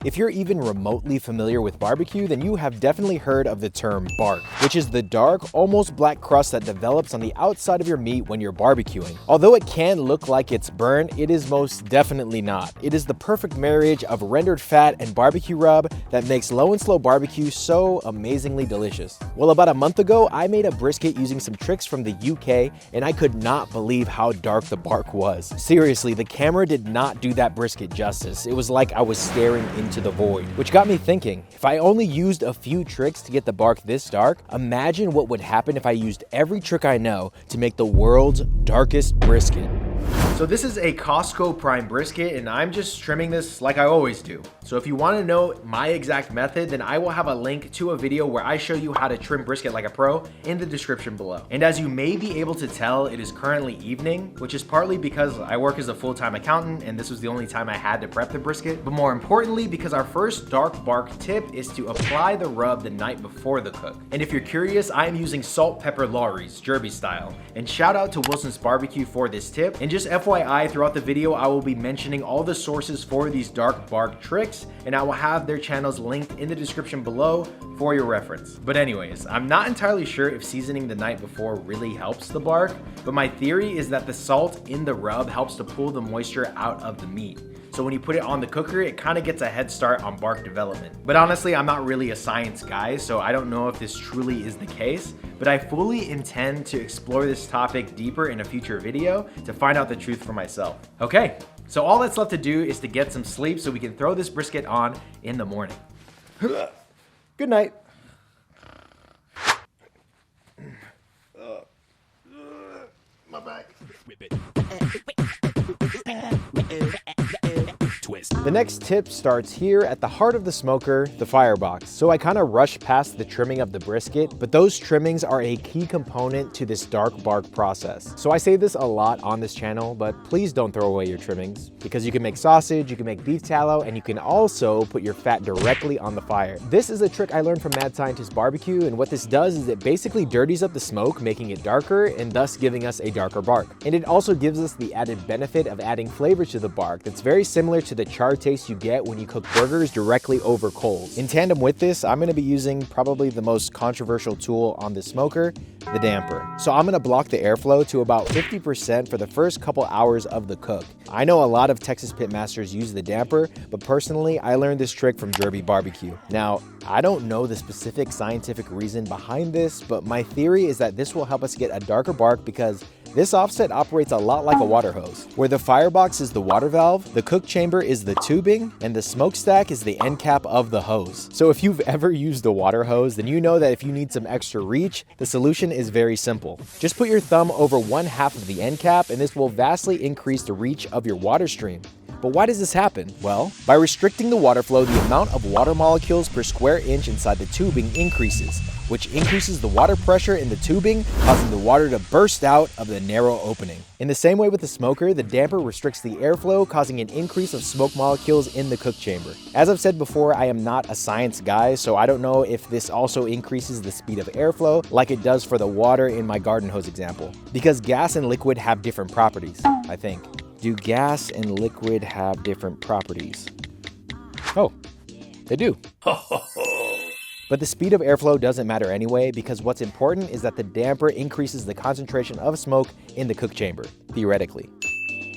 If you're even remotely familiar with barbecue, then you have definitely heard of the term bark, which is the dark, almost black crust that develops on the outside of your meat when you're barbecuing. Although it can look like it's burnt, it is most definitely not. It is the perfect marriage of rendered fat and barbecue rub that makes low and slow barbecue so amazingly delicious. Well, about a month ago, I made a brisket using some tricks from the UK, and I could not believe how dark the bark was. Seriously, the camera did not do that brisket justice. It was like I was staring into the void, which got me thinking, if I only used a few tricks to get the bark this dark, imagine what would happen if I used every trick I know to make the world's darkest brisket. So this is a Costco prime brisket, and I'm just trimming this like I always do. So if you want to know my exact method, then I will have a link to a video where I show you how to trim brisket like a pro in the description below. And as you may be able to tell, it is currently evening, which is partly because I work as a full-time accountant and this was the only time I had to prep the brisket, but more importantly because our first dark bark tip is to apply the rub the night before the cook. And if you're curious, I am using salt pepper Lawry's Derby style. And shout out to Wilson's Barbecue for this tip. And just FYI, throughout the video, I will be mentioning all the sources for these dark bark tricks, and I will have their channels linked in the description below for your reference. But anyways, I'm not entirely sure if seasoning the night before really helps the bark, but my theory is that the salt in the rub helps to pull the moisture out of the meat. So when you put it on the cooker, it kind of gets a head start on bark development. But honestly, I'm not really a science guy, so I don't know if this truly is the case, but I fully intend to explore this topic deeper in a future video to find out the truth for myself. Okay, so all that's left to do is to get some sleep so we can throw this brisket on in the morning. Good night. My back. The next tip starts here at the heart of the smoker, the firebox. So I kind of rushed past the trimming of the brisket, but those trimmings are a key component to this dark bark process. So I say this a lot on this channel, but please don't throw away your trimmings because you can make sausage, you can make beef tallow, and you can also put your fat directly on the fire. This is a trick I learned from Mad Scientist Barbecue, and what this does is it basically dirties up the smoke, making it darker and thus giving us a darker bark. And it also gives us the added benefit of adding flavor to the bark that's very similar to the char taste you get when you cook burgers directly over coals. In tandem with this, I'm going to be using probably the most controversial tool on the smoker, the damper. So I'm going to block the airflow to about 50% for the first couple hours of the cook. I know a lot of Texas pitmasters use the damper, but personally I learned this trick from Derby Barbecue. Now, I don't know the specific scientific reason behind this, but my theory is that this will help us get a darker bark because this offset operates a lot like a water hose, where the firebox is the water valve, the cook chamber is the tubing, and the smokestack is the end cap of the hose. So if you've ever used a water hose, then you know that if you need some extra reach, the solution is very simple. Just put your thumb over one half of the end cap and this will vastly increase the reach of your water stream. But why does this happen? Well, by restricting the water flow, the amount of water molecules per square inch inside the tubing increases, which increases the water pressure in the tubing, causing the water to burst out of the narrow opening. In the same way with the smoker, the damper restricts the airflow, causing an increase of smoke molecules in the cook chamber. As I've said before, I am not a science guy, so I don't know if this also increases the speed of airflow like it does for the water in my garden hose example. Because gas and liquid have different properties, I think. Do gas and liquid have different properties? Oh, they do. But the speed of airflow doesn't matter anyway, because what's important is that the damper increases the concentration of smoke in the cook chamber, theoretically.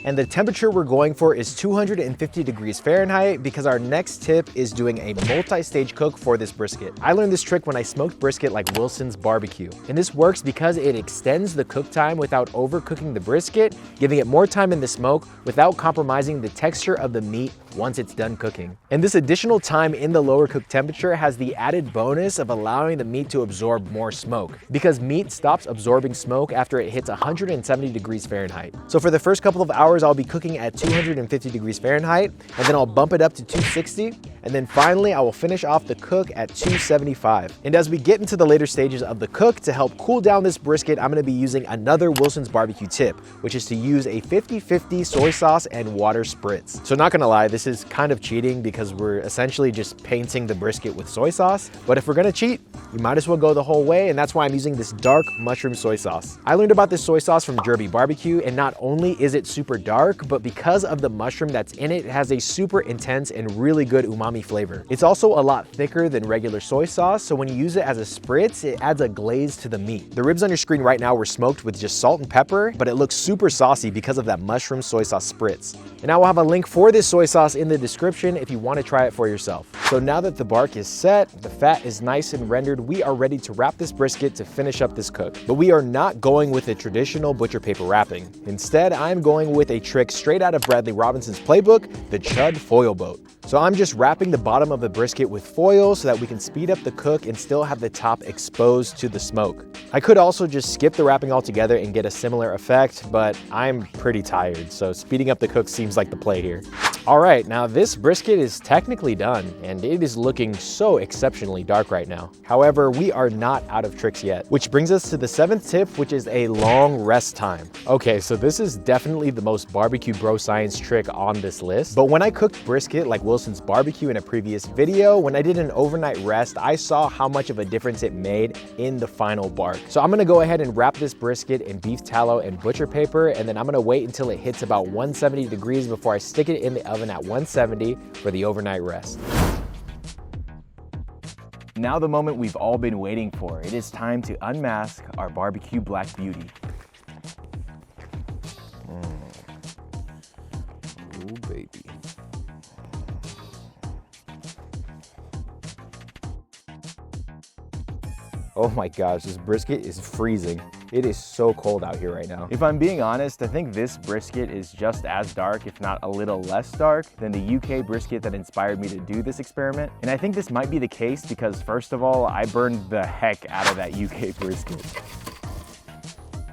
And the temperature we're going for is 250 degrees Fahrenheit because our next tip is doing a multi-stage cook for this brisket. I learned this trick when I smoked brisket like Wilson's Barbecue. And this works because it extends the cook time without overcooking the brisket, giving it more time in the smoke without compromising the texture of the meat once it's done cooking. And this additional time in the lower cook temperature has the added bonus of allowing the meat to absorb more smoke, because meat stops absorbing smoke after it hits 170 degrees Fahrenheit. So for the first couple of hours, I'll be cooking at 250 degrees Fahrenheit, and then I'll bump it up to 260, and then finally I will finish off the cook at 275. And as we get into the later stages of the cook, to help cool down this brisket, I'm gonna be using another Wilson's Barbecue tip, which is to use a 50-50 soy sauce and water spritz. So not gonna lie, this is kind of cheating because we're essentially just painting the brisket with soy sauce, but if we're gonna cheat, you might as well go the whole way, and that's why I'm using this dark mushroom soy sauce. I learned about this soy sauce from Derby Barbecue, and not only is it super dark, but because of the mushroom that's in it, it has a super intense and really good umami umami flavor. It's also a lot thicker than regular soy sauce, so when you use it as a spritz, it adds a glaze to the meat. The ribs on your screen right now were smoked with just salt and pepper, but it looks super saucy because of that mushroom soy sauce spritz. And I will have a link for this soy sauce in the description if you want to try it for yourself. So now that the bark is set, the fat is nice and rendered, we are ready to wrap this brisket to finish up this cook. But we are not going with a traditional butcher paper wrapping. Instead, I'm going with a trick straight out of Bradley Robinson's playbook, the Chud foil boat. So I'm just wrapping the bottom of the brisket with foil so that we can speed up the cook and still have the top exposed to the smoke. I could also just skip the wrapping altogether and get a similar effect, but I'm pretty tired, so speeding up the cook seems like the play here. All right, now this brisket is technically done, and it is looking so exceptionally dark right now. However, we are not out of tricks yet, which brings us to the 7th tip, which is a long rest time. Okay, so this is definitely the most barbecue bro science trick on this list, but when I cooked brisket like Wilson's barbecue in a previous video, when I did an overnight rest, I saw how much of a difference it made in the final bark. So I'm gonna go ahead and wrap this brisket in beef tallow and butcher paper, and then I'm gonna wait until it hits about 170 degrees before I stick it in the oven at 170 for the overnight rest. Now the moment we've all been waiting for. It is time to unmask our barbecue black beauty. Ooh, baby. Oh my gosh, this brisket is freezing. It is so cold out here right now. If I'm being honest, I think this brisket is just as dark, if not a little less dark, than the UK brisket that inspired me to do this experiment. And I think this might be the case because, first of all, I burned the heck out of that UK brisket.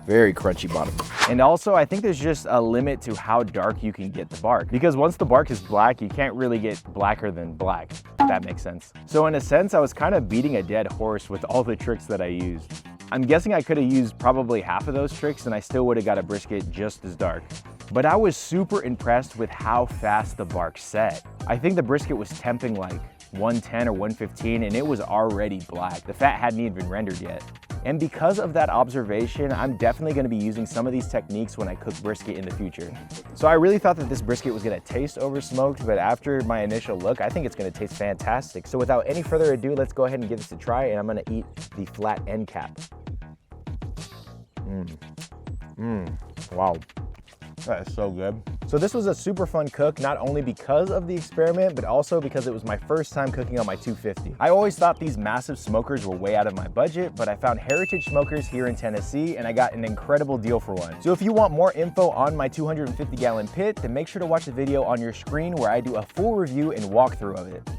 Very crunchy bottom. And also, I think there's just a limit to how dark you can get the bark. Because once the bark is black, you can't really get blacker than black, if that makes sense. So in a sense, I was kind of beating a dead horse with all the tricks that I used. I'm guessing I could have used probably half of those tricks and I still would have got a brisket just as dark. But I was super impressed with how fast the bark set. I think the brisket was temping like 110 or 115 and it was already black. The fat hadn't even rendered yet. And because of that observation, I'm definitely gonna be using some of these techniques when I cook brisket in the future. So I really thought that this brisket was gonna taste over smoked, but after my initial look, I think it's gonna taste fantastic. So without any further ado, let's go ahead and give this a try, and I'm gonna eat the flat end cap. Wow. That is so good. So this was a super fun cook, not only because of the experiment, but also because it was my first time cooking on my 250. I always thought these massive smokers were way out of my budget, but I found Heritage Smokers here in Tennessee, and I got an incredible deal for one. So if you want more info on my 250-gallon pit, then make sure to watch the video on your screen where I do a full review and walkthrough of it.